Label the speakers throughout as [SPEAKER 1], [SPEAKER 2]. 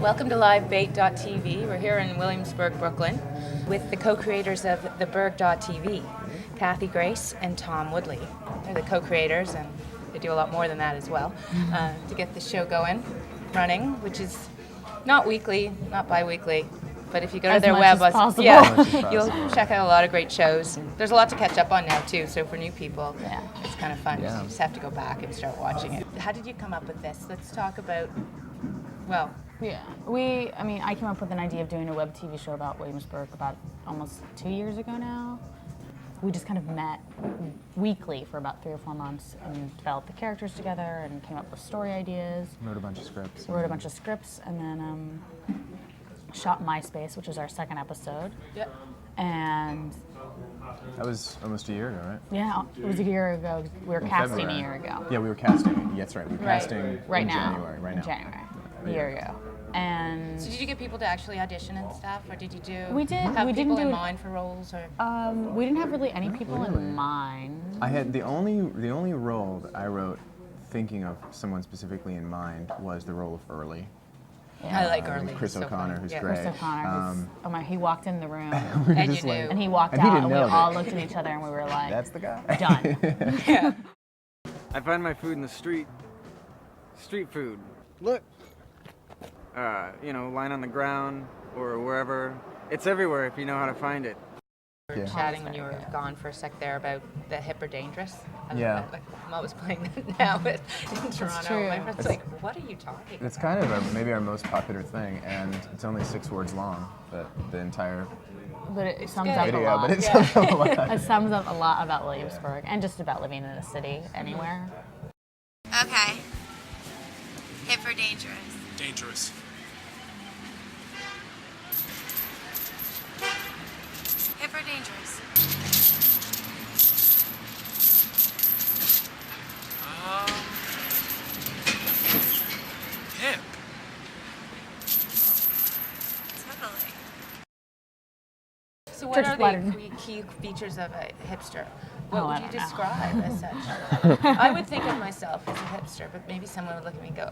[SPEAKER 1] Welcome to livebait.tv. We're here in Williamsburg, Brooklyn, with the co-creators of theberg.tv, Kathy Grace and Thom Woodley. They're the co-creators, and they do a lot more than that as well, to get the show going, running, which is not weekly, not bi-weekly, but if you go to their web, you'll check out a lot of great shows. There's a lot to catch up on now too, so for new people, it's kind of fun. You just have to go back and start watching it. How did you come up with this? Let's talk about,
[SPEAKER 2] I came up with an idea of doing a web TV show about Williamsburg about almost 2 years ago now. We just kind of met weekly for about 3 or 4 months and developed the characters together and came up with story ideas.
[SPEAKER 3] Wrote a bunch of scripts.
[SPEAKER 2] And then shot MySpace, which is our second episode.
[SPEAKER 1] Yep.
[SPEAKER 2] And
[SPEAKER 3] that was almost a year ago, right?
[SPEAKER 2] yeah, it was a year ago. We were casting
[SPEAKER 3] February.
[SPEAKER 2] a year ago.
[SPEAKER 3] Yeah, we were casting. That's right. We were casting in
[SPEAKER 2] January,
[SPEAKER 3] right
[SPEAKER 2] in
[SPEAKER 3] now.
[SPEAKER 2] January, a year ago. And
[SPEAKER 1] so did you get people to actually audition and stuff, or did you have
[SPEAKER 2] we
[SPEAKER 1] people
[SPEAKER 2] didn't
[SPEAKER 1] in mind for roles, or?
[SPEAKER 2] We didn't have really any people in mind.
[SPEAKER 3] I had the only role that I wrote thinking of someone specifically in mind was the role of Early.
[SPEAKER 1] Yeah. I like Early.
[SPEAKER 3] Chris
[SPEAKER 1] so
[SPEAKER 3] O'Connor,
[SPEAKER 1] funny.
[SPEAKER 3] who's
[SPEAKER 1] Yeah.
[SPEAKER 3] great.
[SPEAKER 2] Chris O'Connor, he walked in the room,
[SPEAKER 1] And you knew.
[SPEAKER 2] and he walked
[SPEAKER 3] And he
[SPEAKER 2] out,
[SPEAKER 3] didn't
[SPEAKER 2] and we
[SPEAKER 3] know that.
[SPEAKER 2] all looked at each other, and we were like,
[SPEAKER 3] That's the guy.
[SPEAKER 2] done.
[SPEAKER 1] Yeah.
[SPEAKER 4] I find my food in the street. Street food. Look. Lying on the ground or wherever. It's everywhere if you know how to find it.
[SPEAKER 1] We were chatting when you were gone for a sec there about the hip or dangerous.
[SPEAKER 3] Yeah.
[SPEAKER 1] I'm always playing that now in Toronto.
[SPEAKER 2] true.
[SPEAKER 1] My friend's like, what are you talking about?
[SPEAKER 3] It's kind of maybe our most popular thing, and it's only 6 words long, but the entire
[SPEAKER 2] But it sums
[SPEAKER 1] good.
[SPEAKER 2] up a
[SPEAKER 3] video,
[SPEAKER 2] lot.
[SPEAKER 3] but it sums up a lot.
[SPEAKER 2] It sums up a lot about Williamsburg and just about living in a city anywhere.
[SPEAKER 5] Okay. Hip or dangerous?
[SPEAKER 6] Dangerous.
[SPEAKER 5] Hip or dangerous?
[SPEAKER 6] Hip.
[SPEAKER 5] Totally.
[SPEAKER 1] So what
[SPEAKER 2] Just
[SPEAKER 1] are
[SPEAKER 2] let
[SPEAKER 1] the key features of a hipster?
[SPEAKER 2] Oh,
[SPEAKER 1] What
[SPEAKER 2] I
[SPEAKER 1] would you
[SPEAKER 2] don't know.
[SPEAKER 1] describe as such? I would think of myself as a hipster, but maybe someone would look at me and go,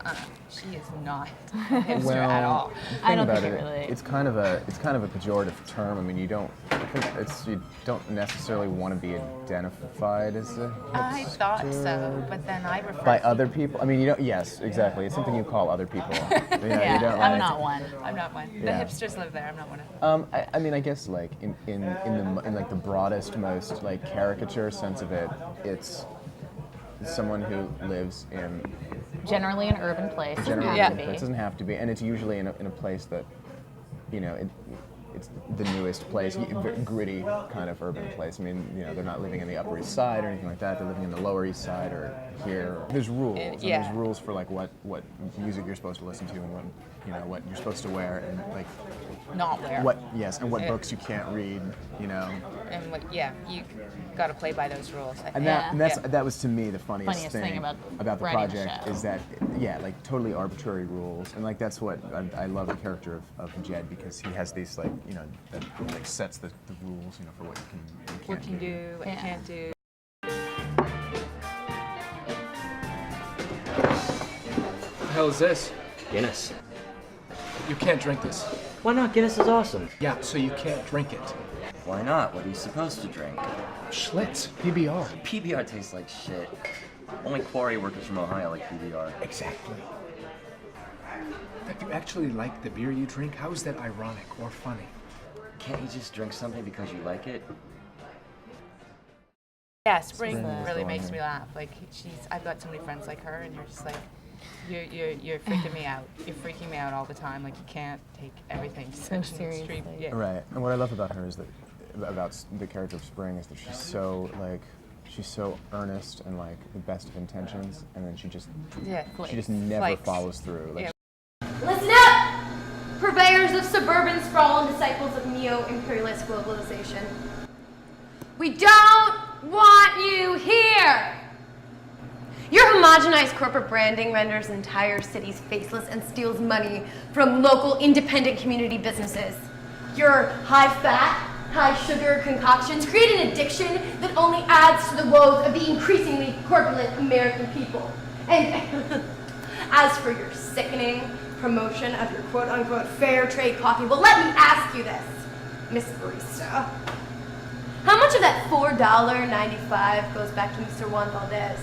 [SPEAKER 1] she is not a hipster at all.
[SPEAKER 2] I don't
[SPEAKER 3] about
[SPEAKER 2] think it
[SPEAKER 3] it,
[SPEAKER 2] really-
[SPEAKER 3] it's kind of a pejorative term. I mean, you don't necessarily want to be identified as a hipster.
[SPEAKER 1] I thought so, but then I refer
[SPEAKER 3] By
[SPEAKER 1] to
[SPEAKER 3] other people? I mean, you don't. Yes, exactly. It's something you call other people.
[SPEAKER 2] Yeah,
[SPEAKER 3] You don't,
[SPEAKER 2] I'm
[SPEAKER 3] like-
[SPEAKER 2] not one.
[SPEAKER 1] I'm not one.
[SPEAKER 3] Yeah.
[SPEAKER 1] The hipsters live there. I'm not one of them.
[SPEAKER 3] I mean, I guess like in like the broadest, most like caricature sense of it, it's someone who lives in
[SPEAKER 2] Generally an urban place.
[SPEAKER 3] generally
[SPEAKER 2] Doesn't
[SPEAKER 1] Yeah.
[SPEAKER 2] have to
[SPEAKER 3] it
[SPEAKER 2] be.
[SPEAKER 3] doesn't have to be, and it's usually in a place that, it's the newest place, gritty kind of urban place. I mean, they're not living in the Upper East Side or anything like that. They're living in the Lower East Side or here. There's rules. And
[SPEAKER 1] Yeah.
[SPEAKER 3] there's rules for like what music you're supposed to listen to and what you're supposed to wear and like
[SPEAKER 1] Not where.
[SPEAKER 3] and what
[SPEAKER 1] Yeah.
[SPEAKER 3] books you can't read.
[SPEAKER 1] And what, you got to play by those rules. I think.
[SPEAKER 3] And that was to me the funniest
[SPEAKER 2] thing about
[SPEAKER 3] the
[SPEAKER 2] writing the
[SPEAKER 3] project
[SPEAKER 2] show.
[SPEAKER 3] is that like totally arbitrary rules, and like that's what I love the character of Jed, because he has these that like sets the rules for what you can
[SPEAKER 1] What you can do, what you
[SPEAKER 2] Yeah.
[SPEAKER 1] can't do.
[SPEAKER 6] The hell is this?
[SPEAKER 7] Guinness.
[SPEAKER 6] You can't drink this.
[SPEAKER 7] Why not? Guinness is awesome.
[SPEAKER 6] Yeah, so you can't drink it.
[SPEAKER 7] Why not? What are you supposed to drink?
[SPEAKER 6] Schlitz. PBR.
[SPEAKER 7] PBR tastes like shit. Only quarry workers from Ohio like PBR.
[SPEAKER 6] Exactly. If you actually like the beer you drink, how is that ironic or funny?
[SPEAKER 7] Can't you just drink something because you like it?
[SPEAKER 1] Yeah, Spring
[SPEAKER 3] is
[SPEAKER 1] really
[SPEAKER 3] the
[SPEAKER 1] makes
[SPEAKER 3] one.
[SPEAKER 1] me laugh. Like I've got so many friends like her, and you're just like, you're freaking me out. You're freaking me out all the time. Like you can't take everything
[SPEAKER 2] So
[SPEAKER 1] such an extreme.
[SPEAKER 2] seriously.
[SPEAKER 1] Yeah.
[SPEAKER 3] Right. And what I love about her is that about the character of Spring is that she's so earnest and like the best of intentions, and then she just never
[SPEAKER 1] Flakes.
[SPEAKER 3] follows through. Like,
[SPEAKER 1] Yeah.
[SPEAKER 5] Listen up! Purveyors of suburban sprawl and disciples of neo-imperialist globalization. We don't want you here! Your homogenized corporate branding renders entire cities faceless and steals money from local independent community businesses. Your high-fat, high-sugar concoctions create an addiction that only adds to the woes of the increasingly corpulent American people. And as for your sickening, promotion of your quote-unquote fair trade coffee. Well, let me ask you this, Miss Barista. How much of that $4.95 goes back to Mr. Juan Valdez?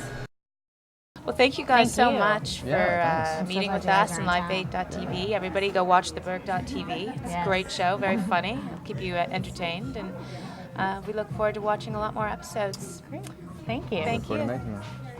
[SPEAKER 1] Well, thank you guys
[SPEAKER 2] Thank
[SPEAKER 1] so
[SPEAKER 2] you.
[SPEAKER 1] much for
[SPEAKER 3] thanks.
[SPEAKER 1] meeting
[SPEAKER 2] I'm
[SPEAKER 1] with
[SPEAKER 2] so glad
[SPEAKER 1] us
[SPEAKER 2] you
[SPEAKER 1] and
[SPEAKER 2] guys are in
[SPEAKER 1] livebait.tv. Everybody go watch theberg.tv. It's a
[SPEAKER 2] Yes.
[SPEAKER 1] great show, very funny. It'll keep you entertained, and we look forward to watching a lot more episodes.
[SPEAKER 2] Thank you.
[SPEAKER 1] Thank
[SPEAKER 3] Look forward to
[SPEAKER 1] you.
[SPEAKER 3] making that.